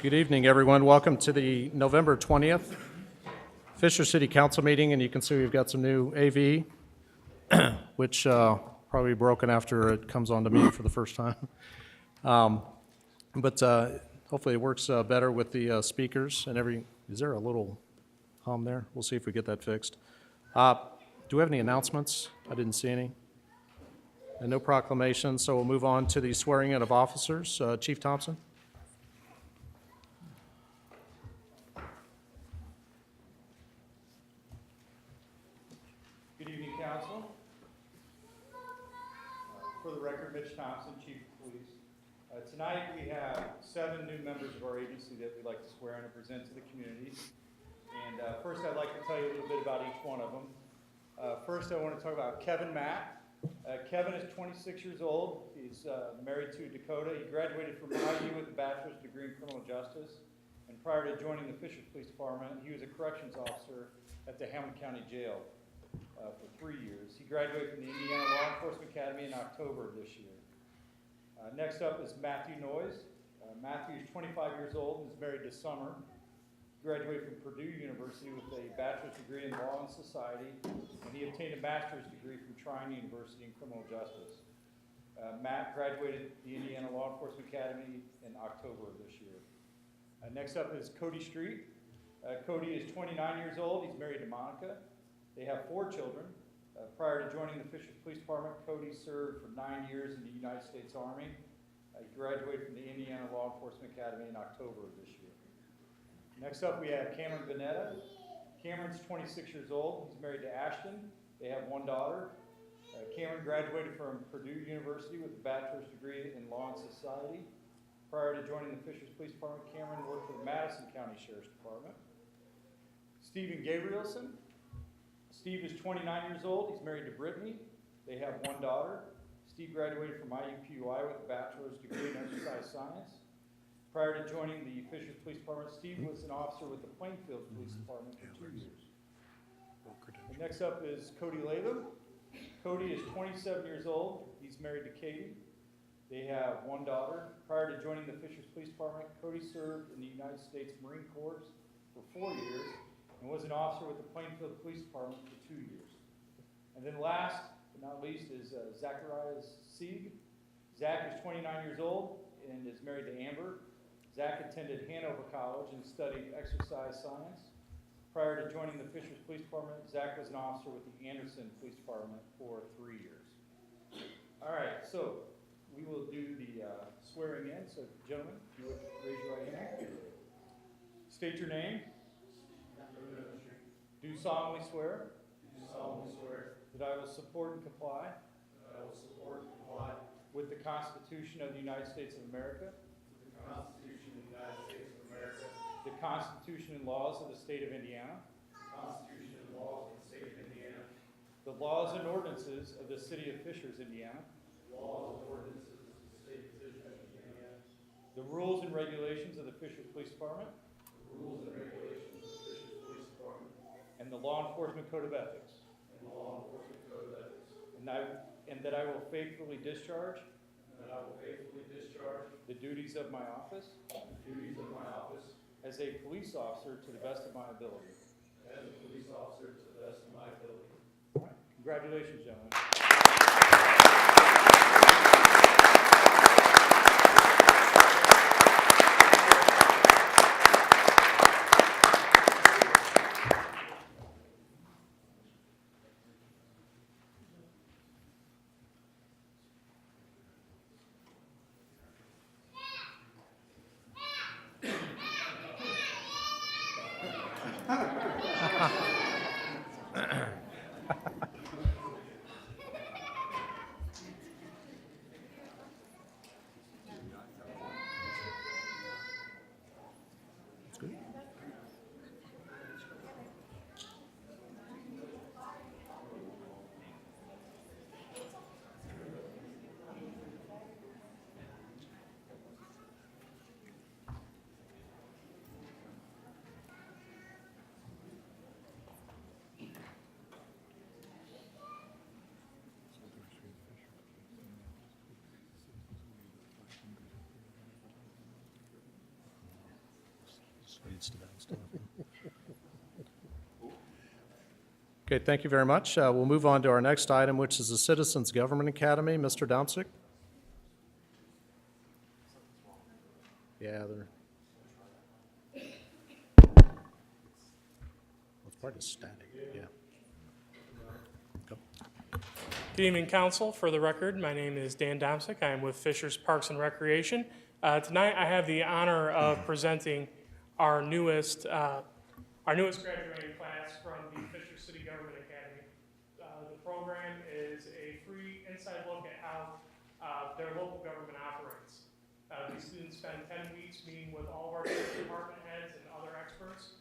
Good evening, everyone. Welcome to the November 20th Fisher City Council meeting, and you can see we've got some new AV, which probably broken after it comes on to me for the first time. But hopefully it works better with the speakers and every. Is there a little hum there? We'll see if we get that fixed. Do we have any announcements? I didn't see any. And no proclamations, so we'll move on to the swearing in of officers. Chief Thompson. Good evening, Council. For the record, Mitch Thompson, Chief of Police. Tonight we have 7 new members of our agency that we'd like to swear in and present to the community. And first I'd like to tell you a little bit about each one of them. First I want to talk about Kevin Mack. Kevin is 26 years old. He's married to Dakota. He graduated from IU with a bachelor's degree in criminal justice. And prior to joining the Fishers Police Department, he was a corrections officer at the Hamilton County Jail for 3 years. He graduated from the Indiana Law Enforcement Academy in October of this year. Next up is Matthew Noyes. Matthew is 25 years old and is married to Summer. He graduated from Purdue University with a bachelor's degree in law and society, and he obtained a master's degree from Trine University in criminal justice. Matt graduated the Indiana Law Enforcement Academy in October of this year. Next up is Cody Street. Cody is 29 years old. He's married to Monica. They have 4 children. Prior to joining the Fishers Police Department, Cody served for 9 years in the United States Army. He graduated from the Indiana Law Enforcement Academy in October of this year. Next up, we have Cameron Vanetta. Cameron's 26 years old. He's married to Ashton. They have 1 daughter. Cameron graduated from Purdue University with a bachelor's degree in law and society. Prior to joining the Fishers Police Department, Cameron worked for the Madison County Sheriff's Department. Stephen Gabrielson. Steve is 29 years old. He's married to Brittany. They have 1 daughter. Steve graduated from IUPUI with a bachelor's degree in exercise science. Prior to joining the Fishers Police Department, Steve was an officer with the Plainfield Police Department for 2 years. And next up is Cody Latham. Cody is 27 years old. He's married to Katie. They have 1 daughter. Prior to joining the Fishers Police Department, Cody served in the United States Marine Corps for 4 years and was an officer with the Plainfield Police Department for 2 years. And then last but not least is Zacharias Sieg. Zach is 29 years old and is married to Amber. Zach attended Hanover College and studied exercise science. Prior to joining the Fishers Police Department, Zach was an officer with the Anderson Police Department for 3 years. All right, so we will do the swearing in. So gentlemen, if you would raise your right hand. State your name. Do solemnly swear. That I will support and comply. With the Constitution of the United States of America. The Constitution and laws of the state of Indiana. The laws and ordinances of the city of Fishers, Indiana. The rules and regulations of the Fishers Police Department. And the Law Enforcement Code of Ethics. And that I will faithfully discharge. The duties of my office. As a police officer to the best of my ability. All right. Congratulations, gentlemen. to that stuff. Okay, thank you very much. We'll move on to our next item, which is the Citizens Government Academy. Mr. Domsick? Yeah, they're... It's probably static, yeah. Go. Good evening, Council. For the record, my name is Dan Domsick. I am with Fishers Parks and Recreation. Tonight, I have the honor of presenting our newest graduating class from the Fishers City Government Academy. The program is a free inside look at how their local government operates. These students spend 10 weeks meeting with all of our department heads and other experts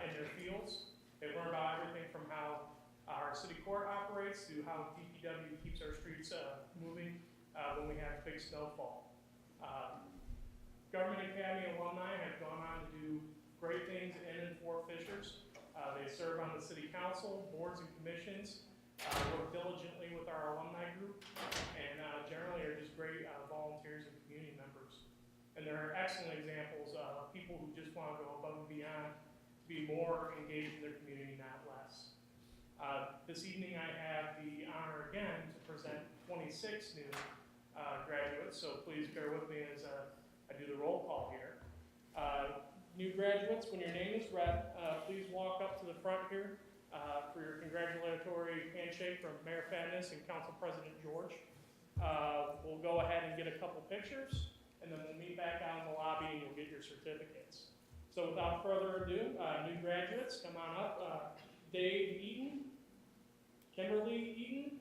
in their fields. They learn about everything from how our city court operates to how DPW keeps our streets moving when we have big snowfall. Government Academy alumni have gone on to do great things in and for Fishers. They serve on the city council, boards and commissions, work diligently with our alumni group, and generally are just great volunteers and community members. And they're excellent examples of people who just want to go above and beyond to be more engaged in their community, not less. This evening I have the honor again to present 26 new graduates, so please bear with me as I do the roll call here. New graduates, when your name is read, please walk up to the front here for your congratulatory handshake from Mayor Fadness and Council President George. We'll go ahead and get a couple pictures, and then we'll meet back out in the lobby and you'll get your certificates. So without further ado, new graduates, come on up. Dave Eaton, Kimberly Eaton,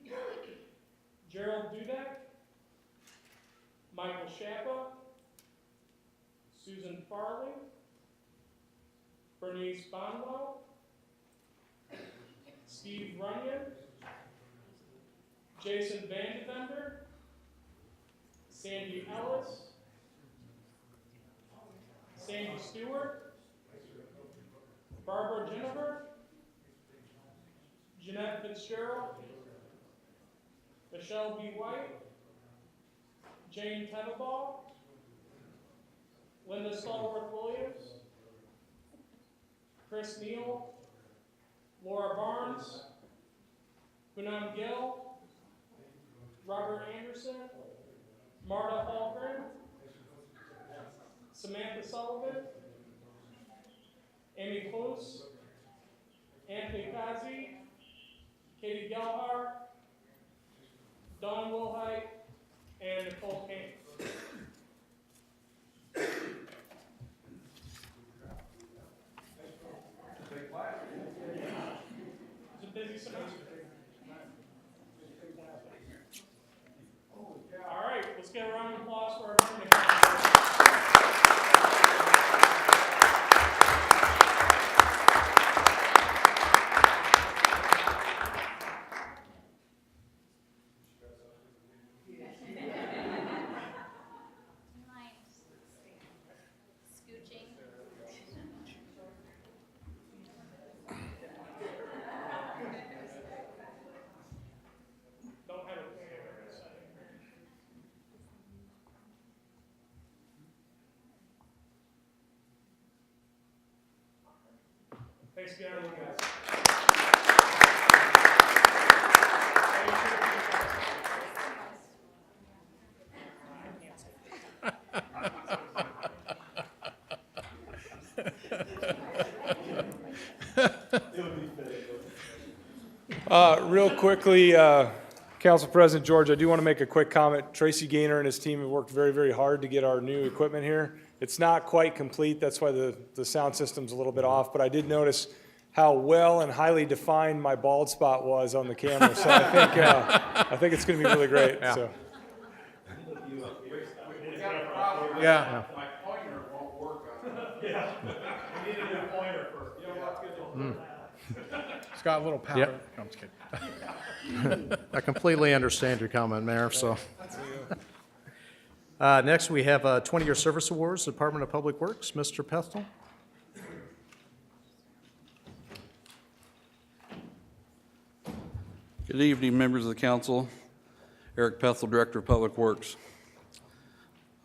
Gerald Dudek, Michael Schappa, Susan Farley, Bernice Bonwell, Steve Runyon, Jason Vandevender, Sandy Ellis, Sandy Stewart, Barbara Jennifer, Jeanette Fitzgerald, Michelle B. White, Jane Tenenbaugh, Linda Stallworth-Williams, Chris Neal, Laura Barnes, Poonam Gill, Robert Anderson, Marta Hallgren, Samantha Sullivan, Amy Close, Anthony Kazi, Katie Gelhar, Dawn Wilhite, and Nicole Kane. It's a busy semester. All right, let's get a round of applause for our government academy. Scooching. Don't have a camera setting. Thanks again, everyone, guys. Real quickly, Council President George, I do want to make a quick comment. Tracy Gaynor and his team have worked very, very hard to get our new equipment here. It's not quite complete, that's why the sound system's a little bit off, but I did notice how well and highly defined my bald spot was on the camera, so I think it's going to be really great. Yeah. So. Yeah. My pointer won't work on it. Yeah, we need a new pointer for, you know what, It's got a little powder. Yep. No, I'm just kidding. I completely understand your comment, Mayor, so. Next, we have 20-year service awards, Department of Public Works, Mr. Pethel. Good evening, members of the council. Eric Pethel, Director of Public Works.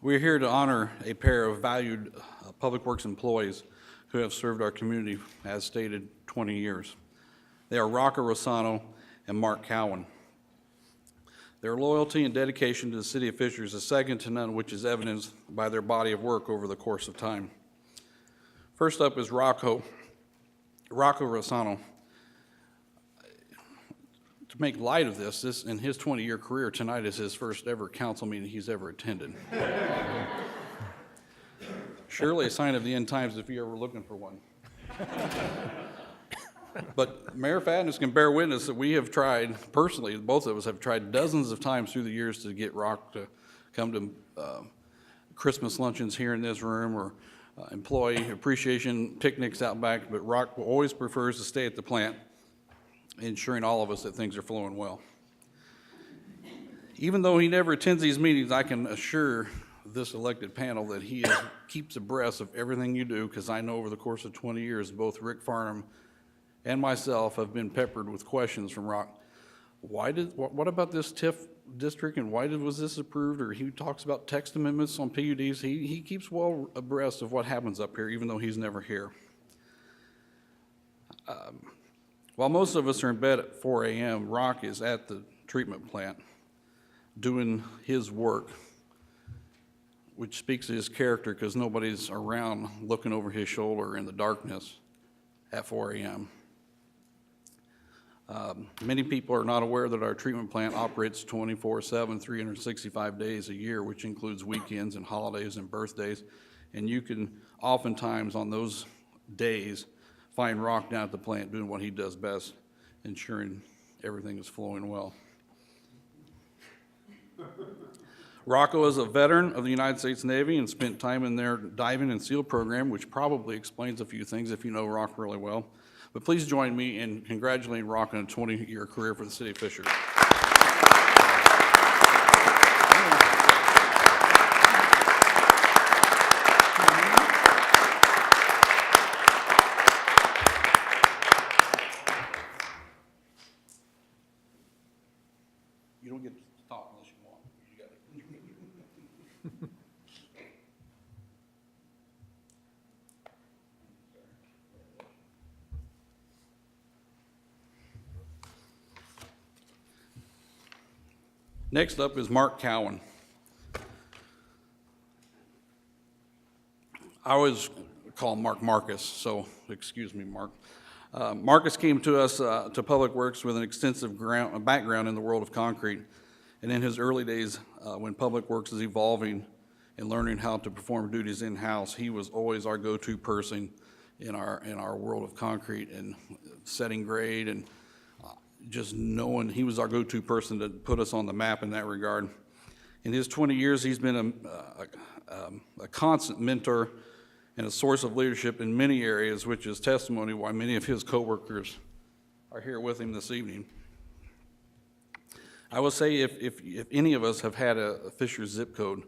We're here to honor a pair of valued Public Works employees, who have served our community, as stated, 20 years. They are Rocco Rossano and Mark Cowan. Their loyalty and dedication to the city of Fishers is second to none, which is evidenced by their body of work over the course of time. First up is Rocco Rossano. To make light of this in his 20-year career, tonight is his first ever council meeting he's ever attended. Surely a sign of the end times if you're ever looking for one. But Mayor Fadness can bear witness that we have tried, personally, both of us have tried dozens of times through the years to get Rock to come to Christmas luncheons here in this room or employee appreciation picnics out back, but Rock always prefers to stay at the plant, ensuring all of us that things are flowing well. Even though he never attends these meetings, I can assure this elected panel that he keeps abreast of everything you do, because I know over the course of 20 years, both Rick Farnham and myself have been peppered with questions from Rock. What about this TIF district, and was this approved? Or he talks about text amendments on PUDs. He keeps well abreast of what happens up here, even though he's never here. While most of us are in bed at 4 a.m., Rock is at the treatment plant doing his work, which speaks to his character, because nobody's around looking over his shoulder in the darkness at 4 a.m. Many people are not aware that our treatment plant operates 24/7, 365 days a year, which includes weekends and holidays and birthdays. And you can oftentimes on those days find Rock down at the plant doing what he does best, ensuring everything is flowing well. Rocco is a veteran of the United States Navy and spent time in their diving and SEAL program, which probably explains a few things if you know Rock really well. But please join me in congratulating Rock on a 20-year career for the city of Fishers. You don't get to talk unless you want. You got it. Next up is Mark Cowan. I always call Mark Marcus, so excuse me, Mark. Marcus came to us to Public Works with an extensive background in the world of concrete. And in his early days, when Public Works is evolving and learning how to perform duties in-house, he was always our go-to person in our world of concrete and setting grade, and just knowing he was our go-to person to put us on the map in that regard. In his 20 years, he's been a constant mentor and a source of leadership in many areas, which is testimony why many of his coworkers are here with him this evening. I will say if any of us have had a Fishers zip code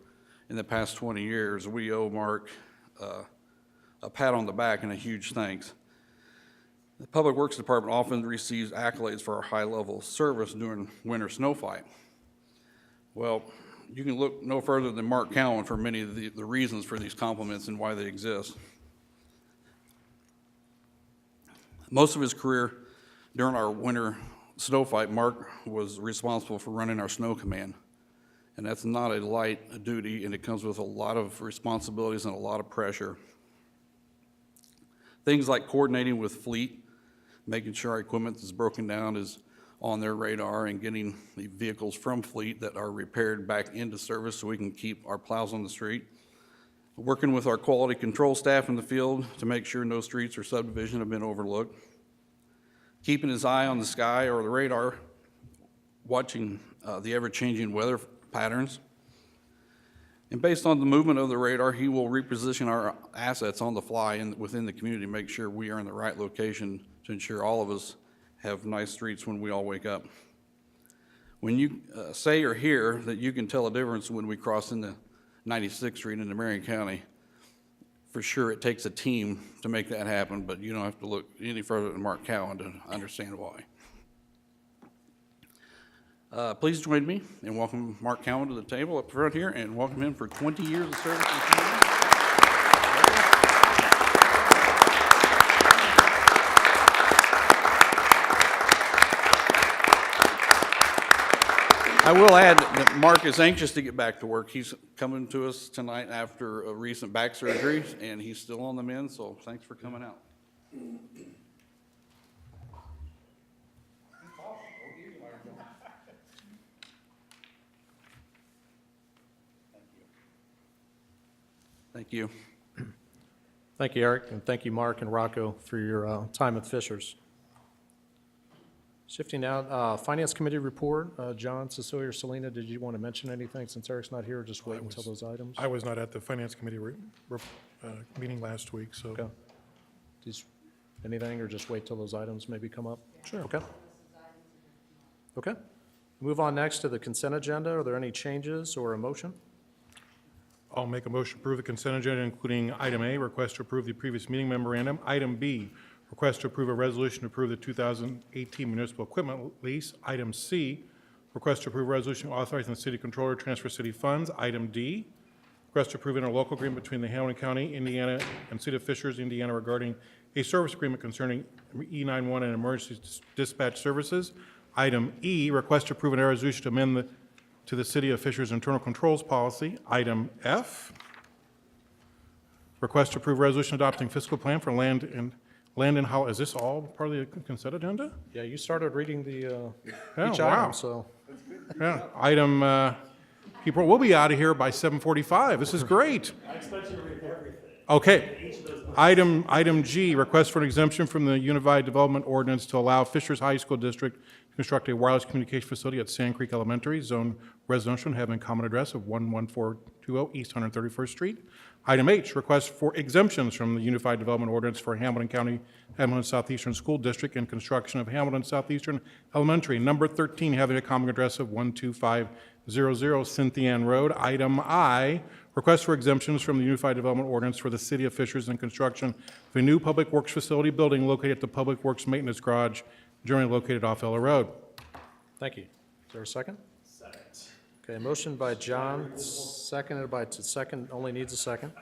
in the past 20 years, we owe Mark a pat on the back and a huge thanks. The Public Works Department often receives accolades for our high-level service during winter snow fight. Well, you can look no further than Mark Cowan for many of the reasons for these compliments and why they exist. Most of his career during our winter snow fight, Mark was responsible for running our snow command. And that's not a light duty, and it comes with a lot of responsibilities and a lot of pressure. Things like coordinating with fleet, making sure our equipment that's broken down is on their radar, and getting the vehicles from fleet that are repaired back into service so we can keep our plows on the street. Working with our quality control staff in the field to make sure no streets or subdivision have been overlooked. Keeping his eye on the sky or the radar, watching the ever-changing weather patterns. And based on the movement of the radar, he will reposition our assets on the fly and within the community, make sure we are in the right location to ensure all of us have nice streets when we all wake up. When you say or hear that you can tell a difference when we cross into 96th Street into Marion County, for sure it takes a team to make that happen, but you don't have to look any further than Mark Cowan to understand why. Please join me in welcoming Mark Cowan to the table up front here, and welcome him for 20 years of service in the community. I will add that Mark is anxious to get back to work. He's coming to us tonight after a recent back surgery, and he's still on the mend, so thanks for coming out. Thank you. Thank you, Eric, and thank you, Mark and Rocco, for your time at Fishers. Shifting now, Finance Committee report. John, Cecilia, or Selena, did you want to mention anything since Eric's not here, or just wait until those items? I was not at the Finance Committee meeting last week, so. Okay. Just anything, or just wait till those items maybe come up? Sure. Okay. Okay. Move on next to the consent agenda. Are there any changes or a motion? I'll make a motion to approve the consent agenda, including item A, request to approve the previous meeting memorandum. Item B, request to approve a resolution to approve the 2018 municipal equipment lease. Item C, request to approve a resolution authorizing the city controller to transfer city funds. Item D, request to approve interlocal agreement between the Hamilton County, Indiana, and City of Fishers, Indiana regarding a service agreement concerning E911 and emergency dispatch services. Item E, request to approve a resolution to amend to the City of Fishers internal controls policy. Item F, request to approve resolution adopting fiscal plan for land and is this all part of the consent agenda? Yeah, you started reading the, Oh, each wow. item, so. Yeah. Item, we'll be out of here by 7:45. This is great. I expect you to read everything. Okay. Item G, request for an exemption from the Unified Development Ordinance to allow Fishers High School District to construct a wireless communication facility at Sand Creek Elementary, zone residential, and having a common address of 11420 East 131st Street. Item H, request for exemptions from the Unified Development Ordinance for Hamilton County, Hamilton Southeastern School District, and construction of Hamilton Southeastern Elementary. Number 13, having a common address of 12500 Cynthian Road. Item I, request for exemptions from the Unified Development Ordinance for the City of Fishers and construction of a new Public Works facility building located at the Public Works Maintenance Garage, generally located off Ella Road. Thank you. Is there a second? Second. Okay, motion by John, seconded by, second, only needs a second.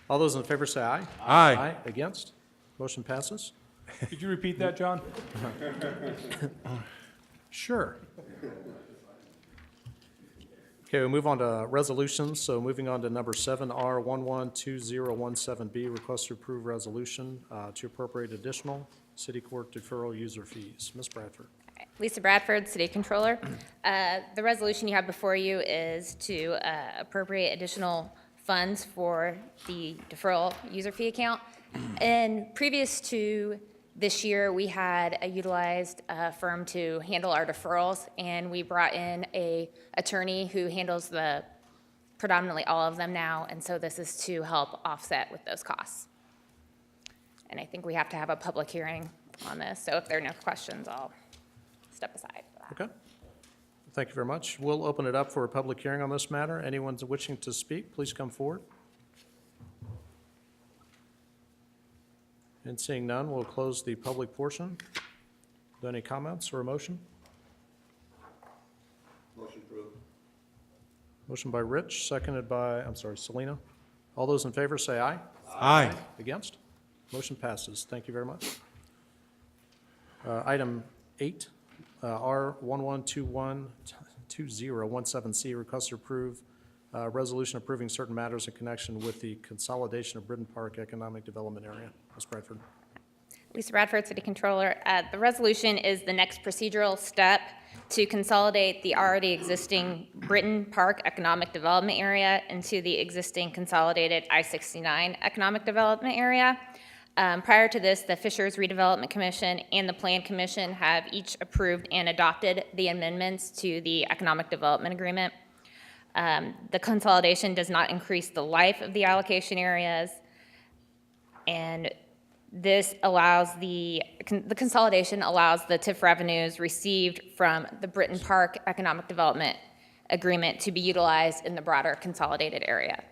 All those in favor say aye. Aye. Against? Motion passes. Could you repeat that, John? Sure. Okay, we'll move on to resolutions. So moving on to number 7R112017B, request to approve resolution to appropriate additional city court deferral user fees. Ms. Bradford. Lisa Bradford, City Controller. The resolution you have before you is to appropriate additional funds for the deferral user fee account. And previous to this year, we had utilized a firm to handle our deferrals, and we brought in an attorney who handles predominantly all of them now, and so this is to help offset with those costs. And I think we have to have a public hearing on this, so if there are no questions, I'll step aside for that. Okay. Thank you very much. We'll open it up for a public hearing on this matter. Anyone wishing to speak, please come forward. And seeing none, we'll close the public portion. Are there any comments or a motion? Motion approved. Motion by Rich, seconded by, Selena. All those in favor say aye. Aye. Against? Motion passes. Thank you very much. Item 8, R11212017C, request to approve resolution approving certain matters in connection with the consolidation of Britton Park Economic Development Area. Ms. Bradford. Lisa Bradford, City Controller. The resolution is the next procedural step to consolidate the already existing Britton Park Economic Development Area into the existing consolidated I-69 Economic Development Area. Prior to this, the Fishers Redevelopment Commission and the Plan Commission have each approved and adopted the amendments to the Economic Development Agreement. The consolidation does not increase the life of the allocation areas, and this allows the consolidation allows the TIF revenues received from the Britton Park Economic Development Agreement to be utilized in the broader consolidated area.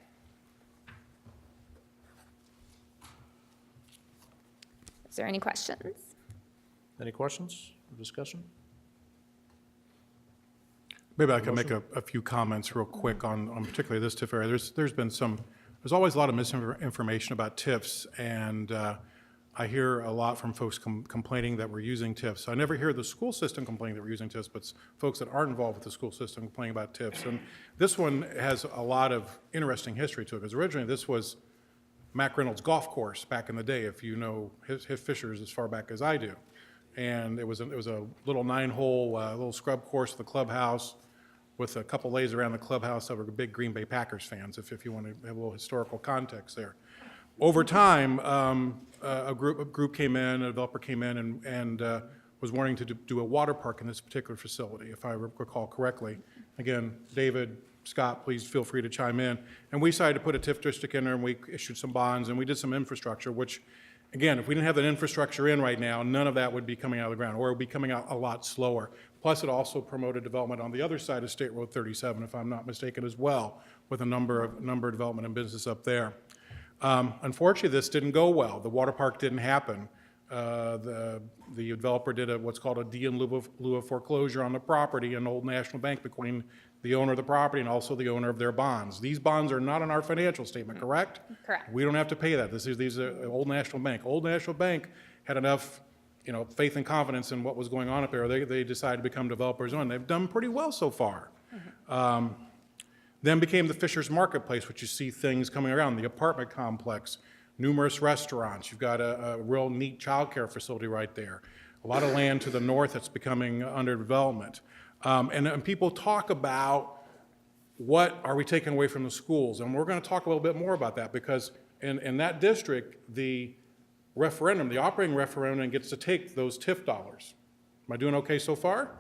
Is there any questions? Any questions or discussion? Maybe I can make a few comments real quick on particularly this TIF area. There's always a lot of misinformation about TIFs, and I hear a lot from folks complaining that we're using TIFs. I never hear the school system complaining that we're using TIFs, but folks that aren't involved with the school system complaining about TIFs. And this one has a lot of interesting history to it, because originally this was Mac Reynolds Golf Course back in the day, if you know his Fishers as far back as I do. And it was a little 9-hole, little scrub course with a clubhouse, with a couple lays around the clubhouse that were big Green Bay Packers fans, if you want to have a little historical context there. Over time, a group came in, a developer came in and was wanting to do a water park in this particular facility, if I recall correctly. Again, David, Scott, please feel free to chime in. And we decided to put a TIF district in there, and we issued some bonds, and we did some infrastructure, which, again, if we didn't have that infrastructure in right now, none of that would be coming out of the ground, or it would be coming out a lot slower. Plus, it also promoted development on the other side of State Road 37, if I'm not mistaken, as well, with a number of development and business up there. Unfortunately, this didn't go well. The water park didn't happen. The developer did what's called a deed in lieu of foreclosure on the property in Old National Bank between the owner of the property and also the owner of their bonds. These bonds are not in our financial statement, correct? Correct. We don't have to pay that. These are Old National Bank. Old National Bank had enough, faith and confidence in what was going on up there. They decided to become developers on. They've done pretty well so far. Then became the Fishers Marketplace, which you see things coming around, the apartment complex, numerous restaurants. You've got a real neat childcare facility right there. A lot of land to the north that's becoming under development. And people talk about what are we taking away from the schools? And we're going to talk a little bit more about that, because in that district, the referendum, the operating referendum gets to take those TIF dollars. Am I doing okay so far?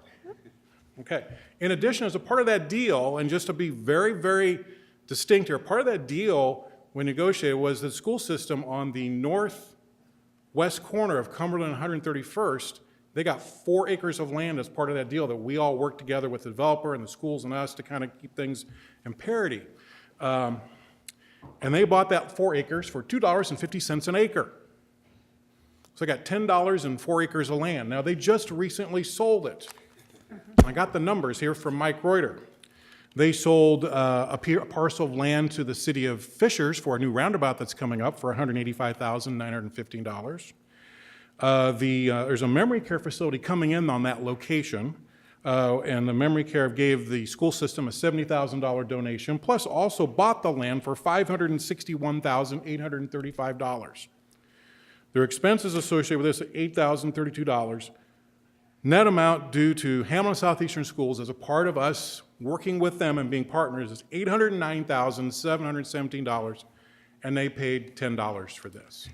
Okay. In addition, as a part of that deal, and just to be very, very distinct here, part of that deal we negotiated was the school system on the northwest corner of Cumberland and 131st, they got 4 acres of land as part of that deal that we all worked together with the developer and the schools and us to kind of keep things in parity. And they bought that 4 acres for $2.50 an acre. So they got $10 and 4 acres of land. Now, they just recently sold it. I got the numbers here from Mike Reuter. They sold a parcel of land to the city of Fishers for a new roundabout that's coming up for $185,915. There's a memory care facility coming in on that location, and the memory care gave the school system a $70,000 donation, plus also bought the land for $561,835. Their expenses associated with this are $8,032. Net amount due to Hamilton Southeastern Schools as a part of us working with them and being partners is $809,717, and they paid $10 for this.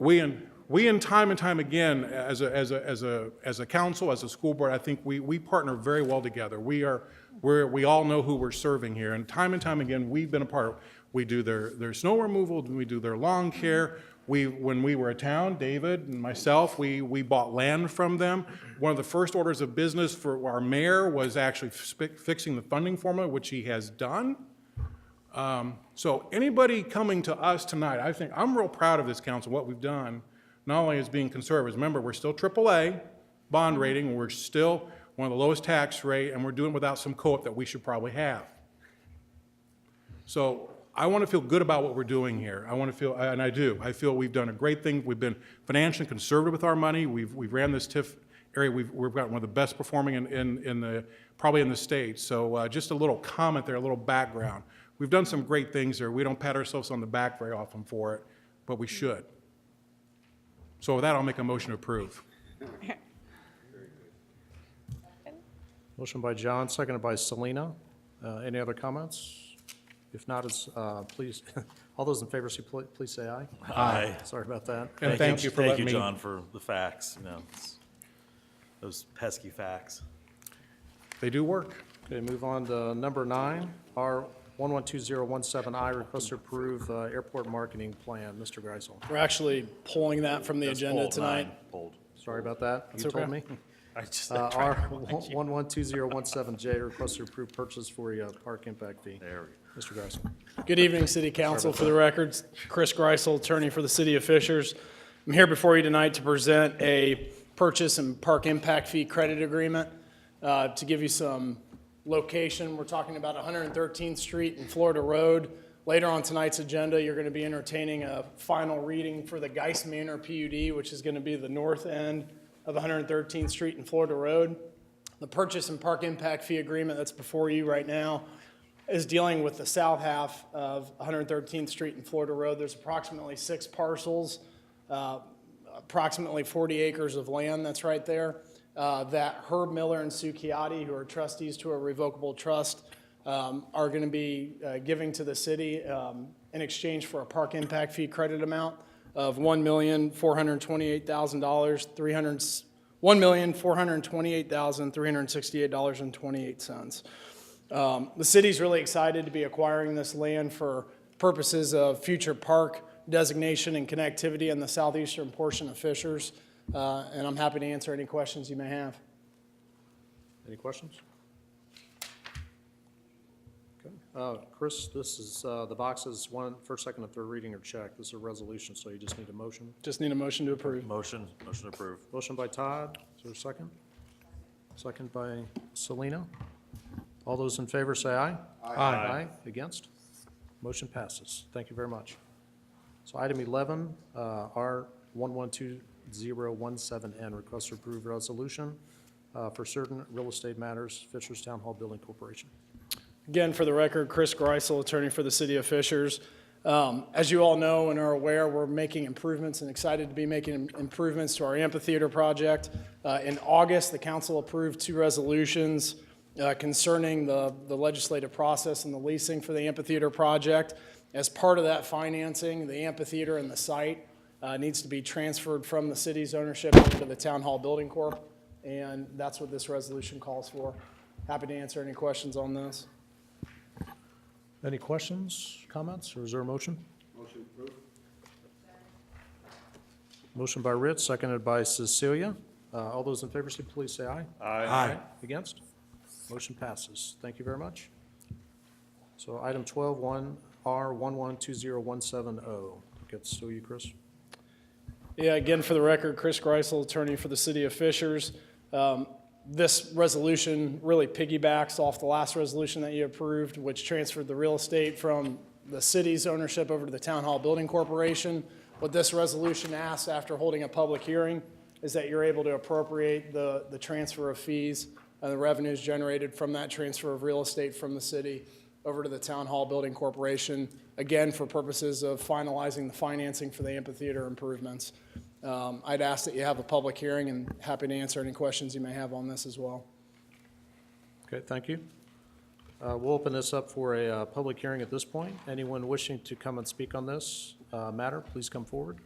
We in time and time again, as a council, as a school board, I think we partner very well together. We all know who we're serving here, and time again, we've been a part of. We do their snow removal, we do their lawn care. When we were a town, David and myself, we bought land from them. One of the first orders of business for our mayor was actually fixing the funding formula, which he has done. So anybody coming to us tonight, I think I'm real proud of this council, what we've done, not only as being conservatives. Remember, we're still AAA bond rating, we're still one of the lowest tax rate, and we're doing it without some co-op that we should probably have. So I want to feel good about what we're doing here. I want to feel, and I do. I feel we've done a great thing. We've been financially conservative with our money. We've ran this TIF area. We've got one of the best performing probably in the state. So just a little comment there, a little background. We've done some great things there. We don't pat ourselves on the back very often for it, but we should. So with that, I'll make a motion to approve. Motion by John, seconded by Selena. Any other comments? If not, please, all those in favor, please say aye. Aye. Sorry about that. And thank you for letting me. Thank you, John, for the facts, those pesky facts. They do work. Okay, move on to number 9, R 112017I, request to approve airport marketing plan. Mr. Greisel. We're actually pulling that from the That's agenda pulled, tonight. 9, pulled. Sorry about that. You okay. told me. I just, R 112017J, request to approve purchase for a park impact fee. there we go. Mr. Greisel. Good evening, City Council. For the record, Chris Greisel, attorney for the City of Fishers. I'm here before you tonight to present a purchase and park impact fee credit agreement. To give you some location, we're talking about 113th Street and Florida Road. Later on tonight's agenda, you're going to be entertaining a final reading for the Geis Manor PUD, which is going to be the north end of 113th Street and Florida Road. The purchase and park impact fee agreement that's before you right now is dealing with the south half of 113th Street and Florida Road. There's approximately 6 parcels, approximately 40 acres of land that's right there, that Herb Miller and Sue Chiatti, who are trustees to a revocable trust, are going to be giving to the city in exchange for a park impact fee credit amount of $1,428,368.28. The city's really excited to be acquiring this land for purposes of future park designation and connectivity in the southeastern portion of Fishers, and I'm happy to answer any questions you may have. Any questions? Okay. Chris, this is, the boxes, first, second, and third reading are checked. This is a resolution, so you just need a motion. Just need a motion to approve. Motion approved. Motion by Todd, is there a second? Second by Selena. All those in favor say aye. Aye. Against? Motion passes. Thank you very much. So item 11, R112017N, request to approve resolution for certain real estate matters, Fishers Town Hall Building Corporation. Again, for the record, Chris Greisel, attorney for the city of Fishers. As you all know and are aware, we're making improvements and excited to be making improvements to our amphitheater project. In August, the council approved 2 resolutions concerning the legislative process and the leasing for the amphitheater project. As part of that financing, the amphitheater and the site needs to be transferred from the city's ownership over to the Town Hall Building Corp., and that's what this resolution calls for. Happy to answer any questions on this. Any questions, comments, or is there a motion? Motion approved. Motion by Rich, seconded by Cecilia. All those in favor, please say aye. Aye. Against? Motion passes. Thank you very much. So item 12, R112017O. Gets to you, Chris. Yeah, again, for the record, Chris Greisel, attorney for the city of Fishers. This resolution really piggybacks off the last resolution that you approved, which transferred the real estate from the city's ownership over to the Town Hall Building Corporation. What this resolution asks after holding a public hearing is that you're able to appropriate the transfer of fees and the revenues generated from that transfer of real estate from the city over to the Town Hall Building Corporation, again, for purposes of finalizing the financing for the amphitheater improvements. I'd ask that you have a public hearing, and happy to answer any questions you may have on this as well. Okay, thank you. We'll open this up for a public hearing at this point. Anyone wishing to come and speak on this matter, please come forward.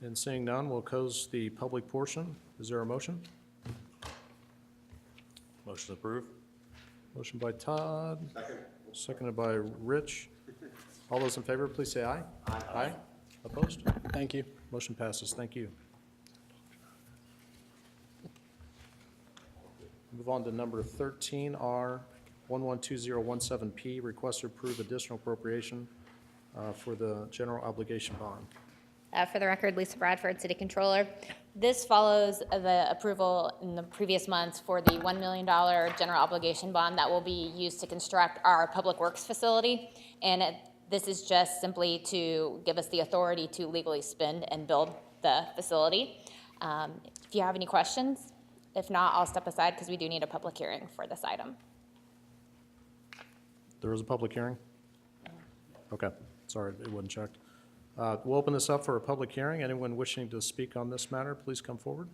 And seeing none, we'll close the public portion. Is there a motion? Motion approved. Motion by Todd. Second. Seconded by Rich. All those in favor, please say aye. Aye. Opposed? Thank you. Motion passes. Thank you. Move on to number 13, R112017P, request to approve additional appropriation for the general obligation bond. For the record, Lisa Bradford, City Controller. This follows the approval in the previous months for the $1 million general obligation bond that will be used to construct our Public Works facility. And this is just simply to give us the authority to legally spend and build the facility. If you have any questions, if not, I'll step aside because we do need a public hearing for this item. There is a public hearing? Okay, sorry, it wasn't checked. We'll open this up for a public hearing. Anyone wishing to speak on this matter, please come forward.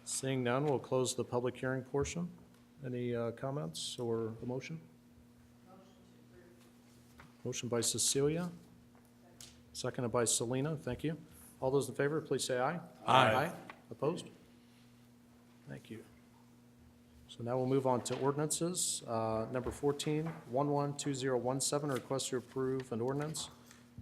Seeing none, we'll close the public hearing portion. Any comments or a motion? Motion by Cecilia. Seconded by Selena. Thank you. All those in favor, please say aye. Aye. Opposed? Thank you. So now we'll move on to ordinances. Number 14, 112017, request to approve an ordinance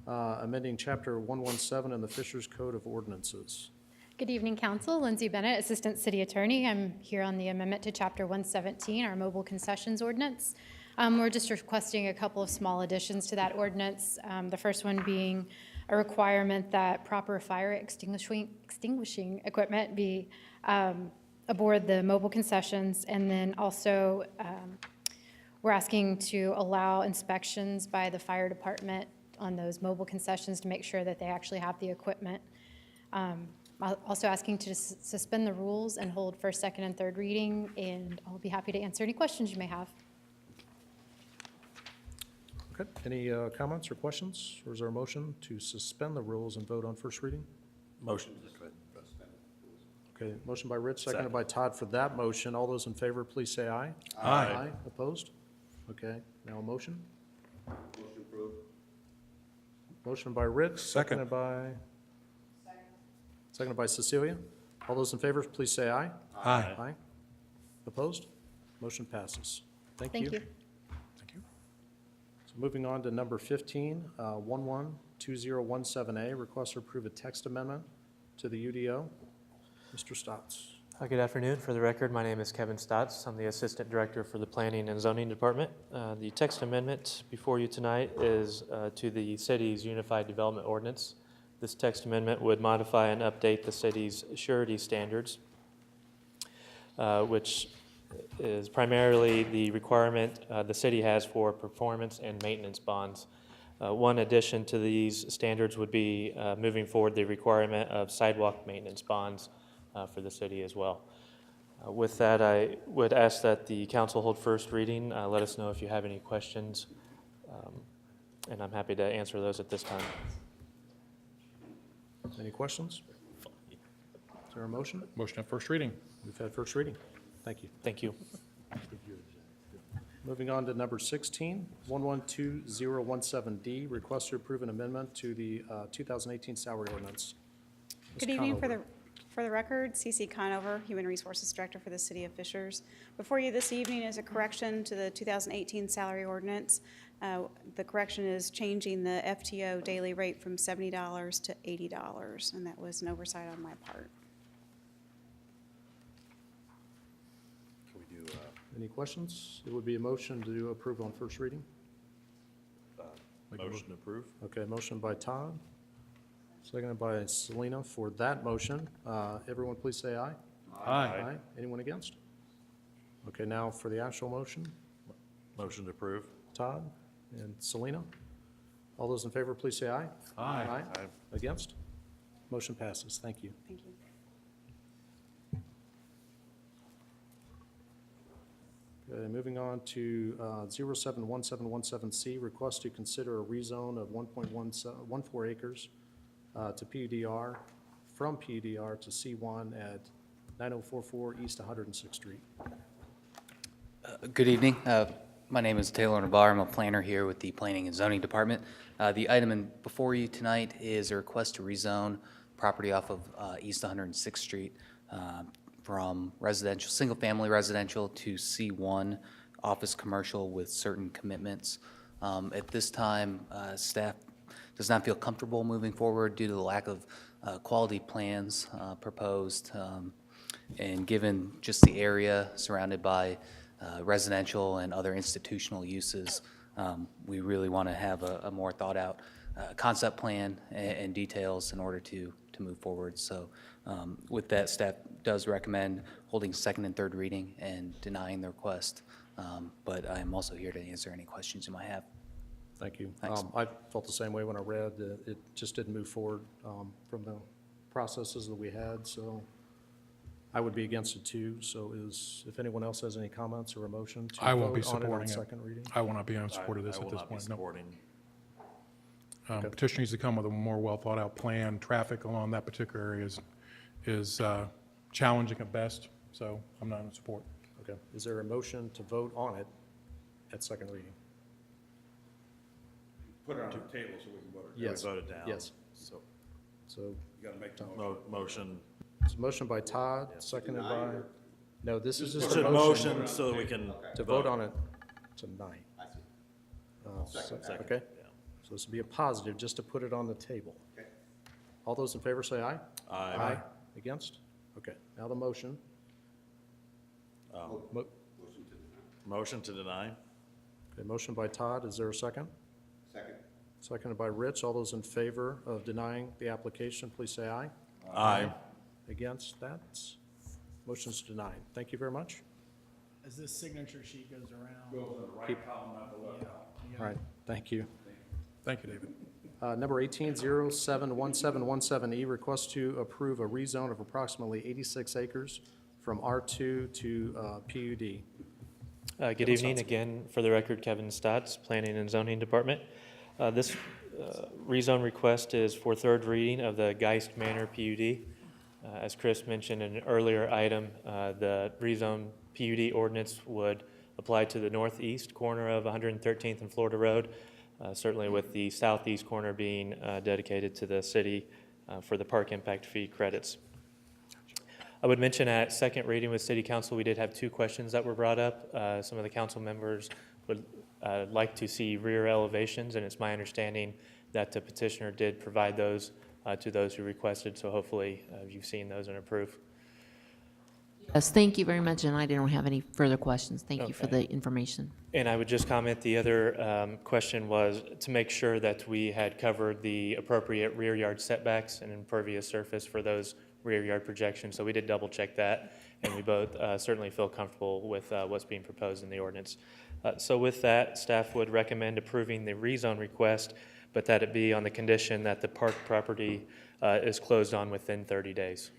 amending Chapter 117 in the Fishers Code of Ordinances. Good evening, Council. Lindsay Bennett, Assistant City Attorney. I'm here on the amendment to Chapter 117, our mobile concessions ordinance. We're just requesting a couple of small additions to that ordinance. The first one being a requirement that proper fire extinguishing equipment be aboard the mobile concessions, and then also we're asking to allow inspections by the fire department on those mobile concessions to make sure that they actually have the equipment. Also asking to suspend the rules and hold first, second, and third reading, and I'll be happy to answer any questions you may have. Okay, any comments or questions? Or is there a motion to suspend the rules and vote on first reading? Motion. Okay, motion by Rich, seconded by Todd for that motion. All those in favor, please say aye. Aye. Opposed? Okay, now a motion? Motion by Rich, Second. seconded by Cecilia. All those in favor, please say aye. Aye. Aye. Opposed? Motion passes. Thank you. Thank you. So moving on to number 15, 112017A, request to approve a text amendment to the UDO. Mr. Stotts. Good afternoon. For the record, my name is Kevin Stotts. I'm the Assistant Director for the Planning and Zoning Department. The text amendment before you tonight is to the city's Unified Development Ordinance. This text amendment would modify and update the city's surety standards, which is primarily the requirement the city has for performance and maintenance bonds. One addition to these standards would be moving forward the requirement of sidewalk maintenance bonds for the city as well. With that, I would ask that the council hold first reading. Let us know if you have any questions, and I'm happy to answer those at this time. Any questions? Is there a motion? Motion at first reading. We've had first reading. Thank you. Thank you. Moving on to number 16, 112017D, request to approve an amendment to the 2018 salary ordinance. Ms. Good evening. Conover. For the record, CC Conover, Human Resources Director for the City of Fishers. Before you this evening is a correction to the 2018 salary ordinance. The correction is changing the FTO daily rate from $70 to $80, and that was an oversight on my part. Can we do, Any questions? It would be a motion to approve on first reading. motion to approve? Okay, motion by Todd, seconded by Selena for that motion. Everyone please say aye. Aye. Anyone against? Okay, now for the actual motion, Motion to approve? Todd and Selena. All those in favor, please say aye. Aye. Against? Motion passes. Thank you. Thank you. Okay, moving on to 071717C, request to consider a rezone of 1.14 acres to PUDR, from PUDR to C1 at 9044 East 106th Street. Good evening. My name is Taylor Navarre. I'm a planner here with the Planning and Zoning Department. The item before you tonight is a request to rezone property off of East 106th Street from residential, single-family residential to C1 office commercial with certain commitments. At this time, staff does not feel comfortable moving forward due to the lack of quality plans proposed, and given just the area surrounded by residential and other institutional uses, we really want to have a more thought-out concept plan and details in order to move forward. So with that, staff does recommend holding second and third reading and denying the request, but I am also here to answer any questions you might have. Thank you. Thanks. I felt the same way when I read that it just didn't move forward from the processes that we had, so I would be against it too. So if anyone else has any comments or a motion to I won't be vote on it on supporting it. second reading? I will not be in support of this at this point, no. supporting. Okay. Petitioner needs to come with a more well-thought-out plan. Traffic along that particular area is challenging at best, so I'm not in support. Okay. Is there a motion to vote on it at second reading? Put it on the table so we can vote it. Yes. We voted down. Yes. So, So You gotta make the motion. motion. it's a motion by Todd, seconded by, no, this is just It's a a motion motion so that we can. to vote on it tonight. Okay? Yeah. So this would be a positive, just to put it on the table. All those in favor say aye. Aye. Against? Okay, now the motion. Mo- Motion to deny? Okay, motion by Todd, is there a second? Second. Seconded by Rich. All those in favor of denying the application, please say aye. Aye. Against that? Motion's denied. Thank you very much. As this signature sheet goes around. All right, thank you. Thank you, David. Number 18071717E, request to approve a rezone of approximately 86 acres from R2 to PUD. Good evening. Again, for the record, Kevin Stotts, Planning and Zoning Department. This rezone request is for third reading of the Geist Manor PUD. As Chris mentioned in an earlier item, the rezone PUD ordinance would apply to the northeast corner of 113th and Florida Road, certainly with the southeast corner being dedicated to the city for the park impact fee credits. I would mention at second reading with City Council, we did have two questions that were brought up. Some of the council members would like to see rear elevations, and it's my understanding that the petitioner did provide those to those who requested, so hopefully you've seen those and approve. Yes, thank you very much, and I don't have any further questions. Thank you for Okay. the information. And I would just comment, the other question was to make sure that we had covered the appropriate rear yard setbacks and impervious surface for those rear yard projections. So we did double check that, and we both certainly feel comfortable with what's being proposed in the ordinance. So with that, staff would recommend approving the rezone request, but that it be on the condition that the park property is closed on within 30 days.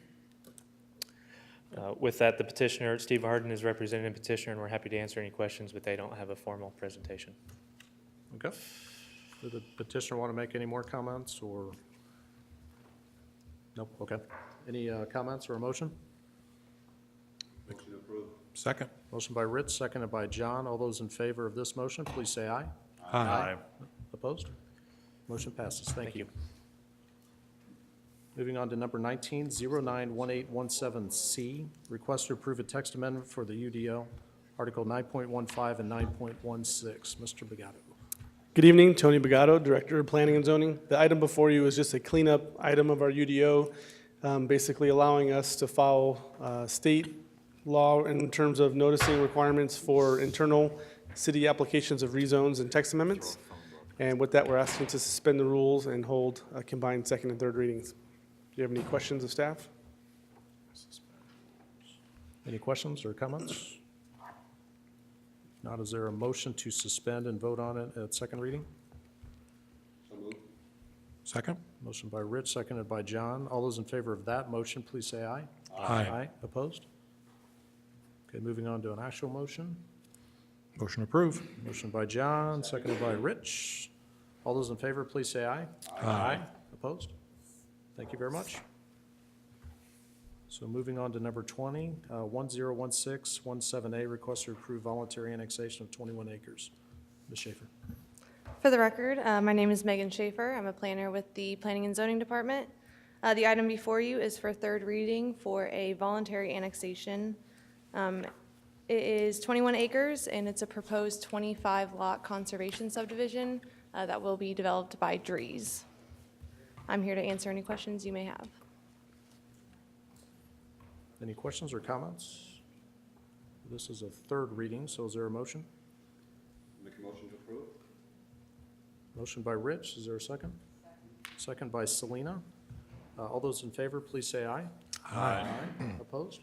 With that, the petitioner, Steve Harden, is representing the petitioner, and we're happy to answer any questions, but they don't have a formal presentation. Okay. Did the petitioner want to make any more comments, or? Nope, okay. Any comments or a motion? Second. Motion by Rich, seconded by John. All those in favor of this motion, please say aye. Aye. Opposed? Motion passes. Thank you. Moving on to number 19091817C, request to approve a text amendment for the UDO, Article 9.15 and 9.16. Mr. Bagato. Good evening, Tony Bagato, Director of Planning and Zoning. The item before you is just a cleanup item of our UDO, basically allowing us to follow state law in terms of noticing requirements for internal city applications of rezones and text amendments. And with that, we're asking to suspend the rules and hold combined second and third readings. Do you have any questions of staff? Any questions or comments? If not, is there a motion to suspend and vote on it at second reading? Second. Motion by Rich, seconded by John. All those in favor of that motion, please say aye. Aye. Opposed? Okay, moving on to an actual motion. Motion approved. Motion by John, seconded by Rich. All those in favor, please say aye. Aye. Opposed? Thank you very much. So moving on to number 20, 101617A, request to approve voluntary annexation of 21 acres. Ms. Schaefer. For the record, my name is Megan Schaefer. I'm a planner with the Planning and Zoning Department. The item before you is for third reading for a voluntary annexation. It is 21 acres, and it's a proposed 25-lot conservation subdivision that will be developed by Dries. I'm here to answer any questions you may have. Any questions or comments? This is a third reading, so is there a motion? Make a motion to approve. Motion by Rich, is there a second? Second by Selena. All those in favor, please say aye. Aye. Opposed?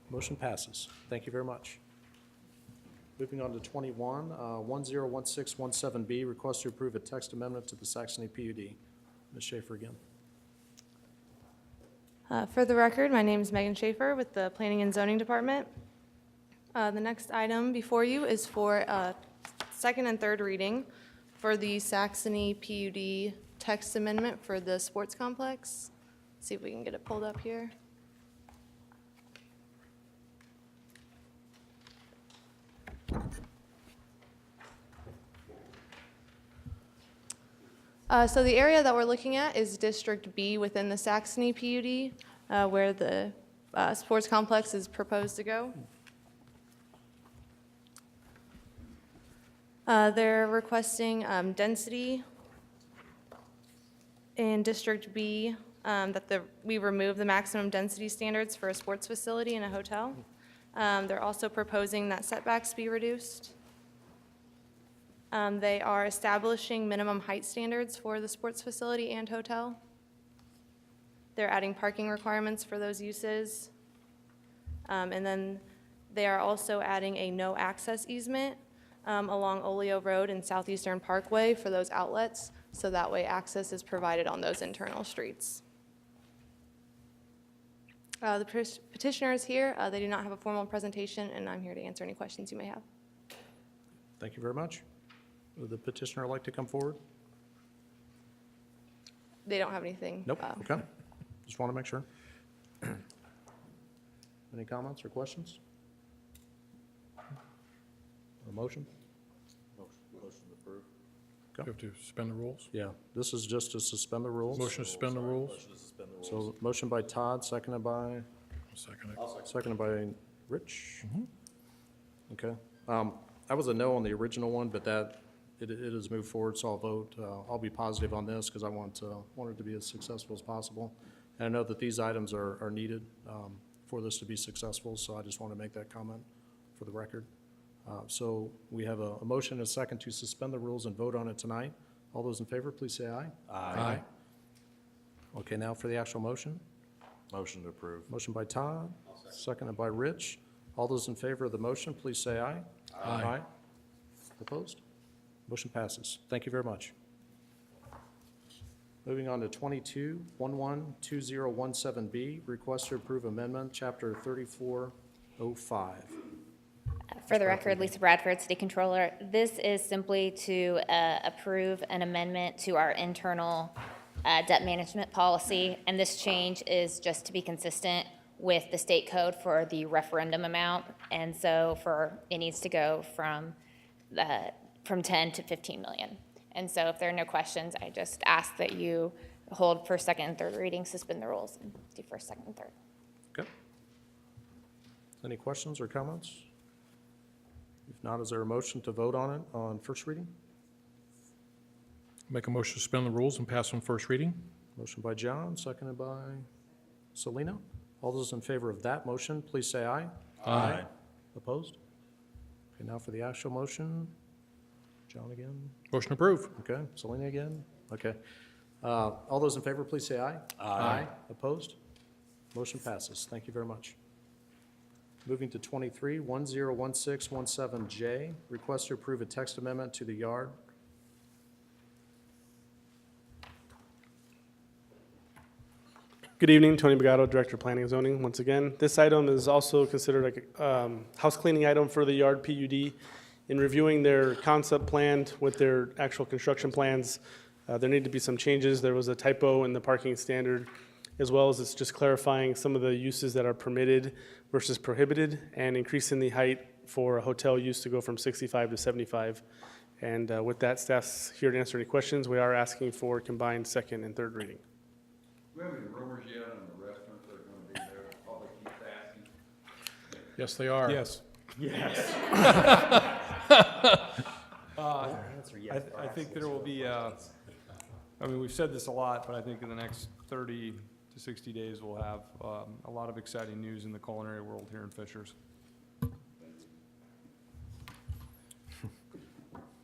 Motion passes. Thank you very much. Moving on to 21, 101617B, request to approve a text amendment to the Saxony PUD. Ms. Schaefer again. For the record, my name is Megan Schaefer with the Planning and Zoning Department. The next item before you is for second and third reading for the Saxony PUD text amendment for the sports complex. See if we can get it pulled up here. So the area that we're looking at is District B within the Saxony PUD, where the sports complex is proposed to go. They're requesting density in District B, that we remove the maximum density standards for a sports facility and a hotel. They're also proposing that setbacks be reduced. They are establishing minimum height standards for the sports facility and hotel. They're adding parking requirements for those uses. And then they are also adding a no-access easement along Oleo Road and Southeastern Parkway for those outlets, so that way access is provided on those internal streets. The petitioner is here. They do not have a formal presentation, and I'm here to answer any questions you may have. Thank you very much. Would the petitioner like to come forward? They don't have anything. Nope, okay. Just want to make sure. Any comments or questions? A motion? Motion approved. Do you have to suspend the rules? Yeah, this is just to suspend the rules. Motion to suspend the rules? So motion by Todd, seconded by, Second it. seconded by Rich? Okay. I was a no on the original one, but it has moved forward, so I'll vote. I'll be positive on this because I want it to be as successful as possible. And I know that these items are needed for this to be successful, so I just want to make that comment for the record. So we have a motion and a second to suspend the rules and vote on it tonight. All those in favor, please say aye. Aye. Okay, now for the actual motion. Motion to approve. Motion by Todd, seconded by Rich. All those in favor of the motion, please say aye. Aye. Opposed? Motion passes. Thank you very much. Moving on to 22-11-2017B, request to approve amendment, Chapter 3405. For the record, Lisa Bradford, City Controller. This is simply to approve an amendment to our internal debt management policy, and this change is just to be consistent with the state code for the referendum amount, and so it needs to go from 10 to 15 million. And so if there are no questions, I just ask that you hold first, second, and third reading, suspend the rules, and do first, second, and third. Okay. Any questions or comments? If not, is there a motion to vote on it on first reading? Make a motion to suspend the rules and pass on first reading? Motion by John, seconded by Selena. All those in favor of that motion, please say aye. Aye. Opposed? Okay, now for the actual motion. John again. Motion approved. Okay, Selena again. Okay. All those in favor, please say aye. Aye. Opposed? Motion passes. Thank you very much. Moving to 23-101617J, request to approve a text amendment to the yard. Good evening, Tony Bagato, Director of Planning and Zoning. Once again, this item is also considered like a house cleaning item for the yard PUD. In reviewing their concept plan with their actual construction plans, there need to be some changes. There was a typo in the parking standard, as well as it's just clarifying some of the uses that are permitted versus prohibited, and increasing the height for a hotel use to go from 65 to 75. And with that, staff's here to answer any questions. We are asking for combined second and third reading. Do we have any rumors yet on the restaurants that are going to be there? The public keeps asking. Yes, they are. Yes. Yes. I think there will be, I mean, we've said this a lot, but I think in the next 30 to 60 days, we'll have a lot of exciting news in the culinary world here in Fishers.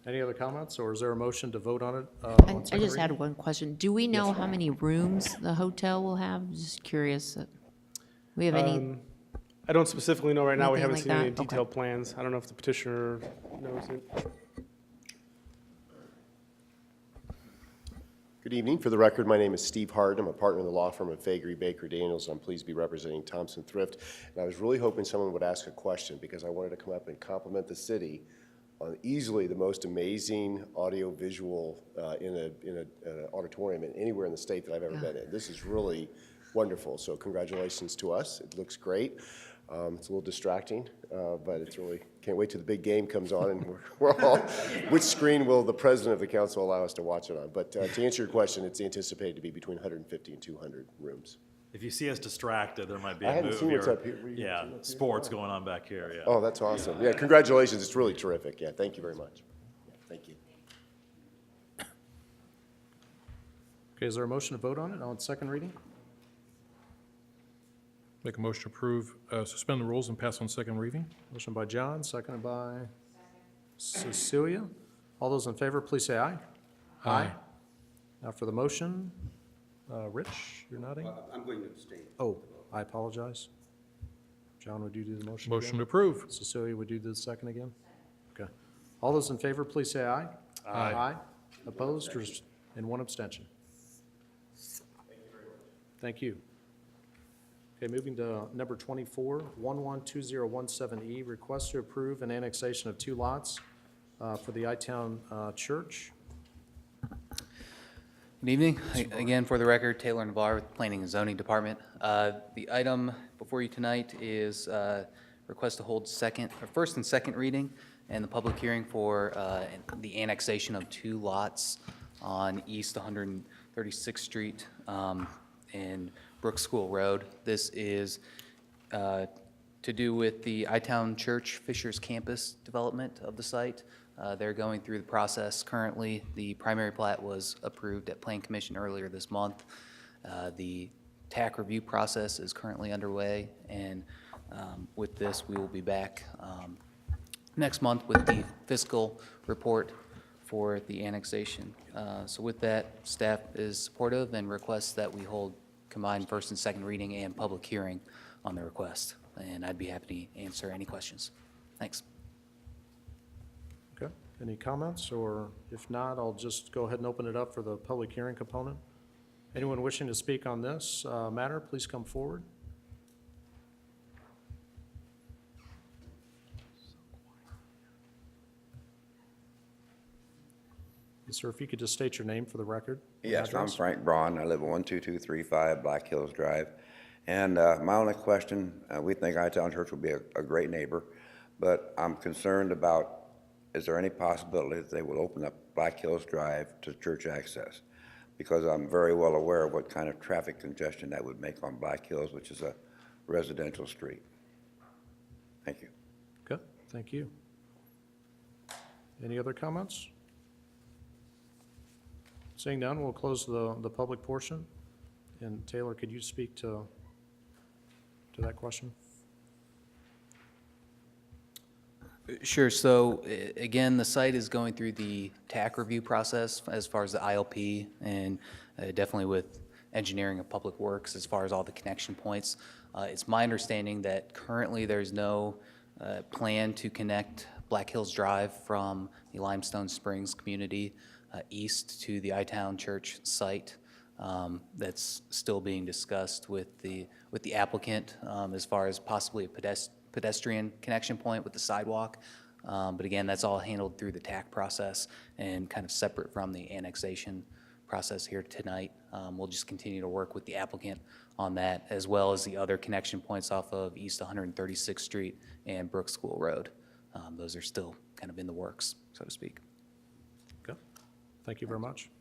Any other comments, or is there a motion to vote on it? I just had one question. Do we know how many rooms the hotel will have? Just curious. We have any? I don't specifically know right now. We haven't Anything seen like any that? Okay. detailed plans. I don't know if the petitioner knows it. Good evening. For the record, my name is Steve Hart. I'm a partner in the law firm of Fagery Baker Daniels. I'm pleased to be representing Thompson Thrift. And I was really hoping someone would ask a question because I wanted to come up and compliment the city on easily the most amazing audio-visual in an auditorium anywhere in the state that I've ever been in. This is really wonderful. So congratulations to us. It looks great. It's a little distracting, but it's really, can't wait till the big game comes on and we're all, which screen will the president of the council allow us to watch it on? But to answer your question, it's anticipated to be between 150 and 200 rooms. If you see us distracted, there might be I a hadn't movie seen what's or, up here. Were you yeah, seeing up here? sports going on back here, yeah. Oh, that's awesome. Yeah, congratulations. It's really terrific. Yeah, thank you very much. Yeah, thank you. Okay, is there a motion to vote on it on second reading? Make a motion to approve, suspend the rules and pass on second reading? Motion by John, seconded by Cecilia. All those in favor, please say aye. Aye. Now for the motion, Rich, you're nodding? I'm going to abstain. Oh, I apologize. John, would you do the motion? Motion again? to approve. Cecilia, would you do the second again? Okay. All those in favor, please say aye. Aye. Aye. Opposed, and one abstention. Thank you. Okay, moving to number 24, 112017E, request to approve an annexation of 2 lots for the I-Town Church. Good evening. Again, for the record, Taylor Navarre with Planning and Zoning Department. The item before you tonight is request to hold first and second reading and the public hearing for the annexation of 2 lots on East 136th Street and Brook School Road. This is to do with the I-Town Church Fishers Campus development of the site. They're going through the process currently. The primary plat was approved at Plan Commission earlier this month. The TAC review process is currently underway, and with this, we will be back next month with the fiscal report for the annexation. So with that, staff is supportive and requests that we hold combined first and second reading and public hearing on the request. And I'd be happy to answer any questions. Thanks. Okay, any comments, or if not, I'll just go ahead and open it up for the public hearing component. Anyone wishing to speak on this matter, please come forward. Yes, sir, if you could just state your name for the record. and Yes, I'm address. Frank Braun. I live at 12235 Black Hills Drive. And my only question, we think I-Town Church will be a great neighbor, but I'm concerned about, is there any possibility that they will open up Black Hills Drive to church access? Because I'm very well aware of what kind of traffic congestion that would make on Black Hills, which is a residential street. Thank you. Okay, thank you. Any other comments? Seeing none, we'll close the public portion. And Taylor, could you speak to that question? Sure. So again, the site is going through the TAC review process as far as the ILP and definitely with engineering of public works as far as all the connection points. It's my understanding that currently there's no plan to connect Black Hills Drive from the Limestone Springs community east to the I-Town Church site. That's still being discussed with the applicant as far as possibly a pedestrian connection point with the sidewalk. But again, that's all handled through the TAC process and kind of separate from the annexation process here tonight. We'll just continue to work with the applicant on that, as well as the other connection points off of East 136th Street and Brook School Road. Those are still kind of in the works, so to speak. Okay, thank you very much.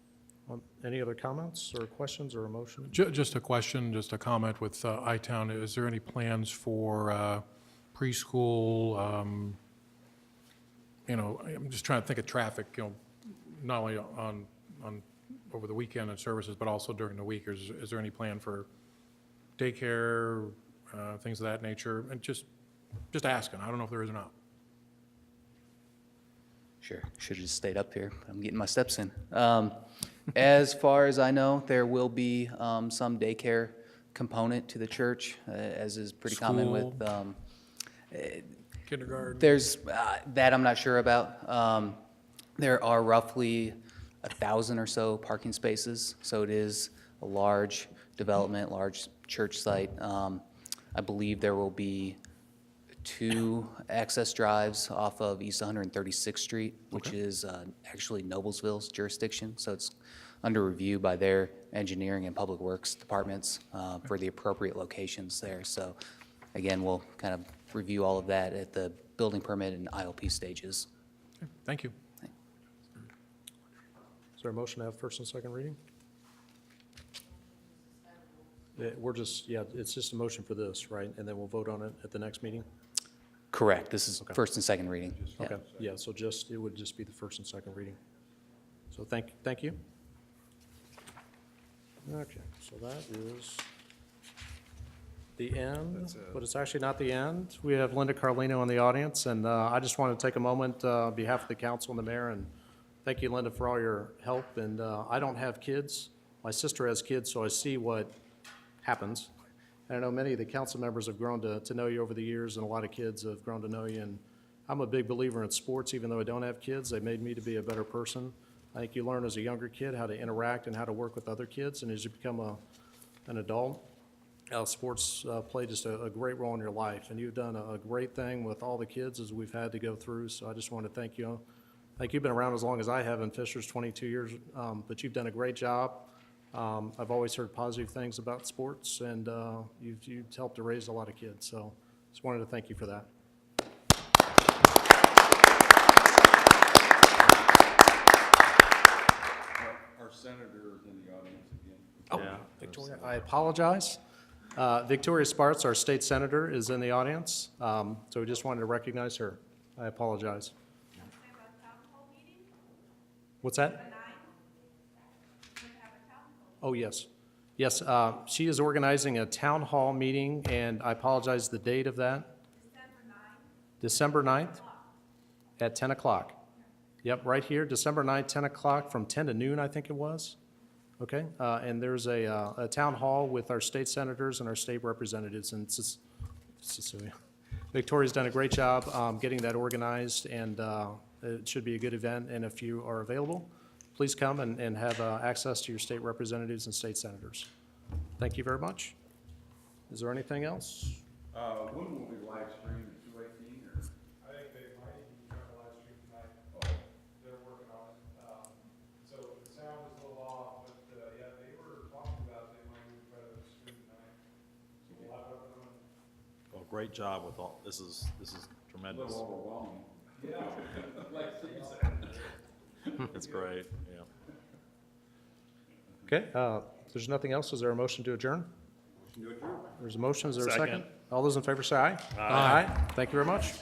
Any other comments or questions or a motion? Just a question, just a comment with I-Town. Is there any plans for preschool? I'm just trying to think of traffic, not only on over the weekend and services, but also during the week. Is there any plan for daycare, things of that nature? And just asking. I don't know if there is or not. Sure, should have just stayed up here. I'm getting my steps in. As far as I know, there will be some daycare component to the church, as is pretty common with kindergarten. There's that I'm not sure about. There are roughly 1,000 or so parking spaces, so it is a large development, large church site. I believe there will be 2 access drives off of East 136th Street, which is actually Noblesville's jurisdiction. So it's under review by their engineering and public works departments for the appropriate locations there. So again, we'll kind of review all of that at the building permit and ILP stages. Okay, thank you. Is there a motion to have first and second reading? It's just a motion for this, right? And then we'll vote on it at the next meeting? Correct. This is first and second reading. Yeah. Okay, yeah, so it would just be the first and second reading. So thank you. Okay, so that is the end, but it's actually not the end. We have Linda Carlino in the audience, and I just want to take a moment on behalf of the council and the mayor, and thank you, Linda, for all your help. And I don't have kids. My sister has kids, so I see what happens. I know many of the council members have grown to know you over the years, and a lot of kids have grown to know you. And I'm a big believer in sports, even though I don't have kids. They made me to be a better person. I think you learn as a younger kid how to interact and how to work with other kids, and as you become an adult, sports play just a great role in your life. And you've done a great thing with all the kids as we've had to go through, so I just want to thank you. I think you've been around as long as I have in Fishers, 22 years, but you've done a great job. I've always heard positive things about sports, and you've helped to raise a lot of kids, so just wanted to thank you for that. Our senator is in the audience again. Oh, Yeah. Victoria, I apologize. Victoria Sparks, our state senator, is in the audience, so we just wanted to recognize her. I apologize. What's that? Oh, yes. Yes, she is organizing a town hall meeting, and I apologize, the date of that? December 9th at 10 o'clock. Yep, right here, December 9th, 10 o'clock, from 10 to noon, I think it was. Okay, and there's a town hall with our state senators and our state representatives, and Cecilia. Victoria's done a great job getting that organized, and it should be a good event, and if you are available, please come and have access to your state representatives and state senators. Thank you very much. Is there anything else? When will we live stream at 218 or? I think they might even try to live stream tonight. They're working on it. So the sound is a little off, but, yeah, they were talking about they might even try to stream tonight. So we'll have it on. Well, great job with all, this is A tremendous. little overwhelming. Yeah. Like Steve said. It's great, yeah. Okay, if there's nothing else, is there a motion to adjourn? There's a motion, is there a second? Second. All those in favor say aye. Aye. Thank you very much.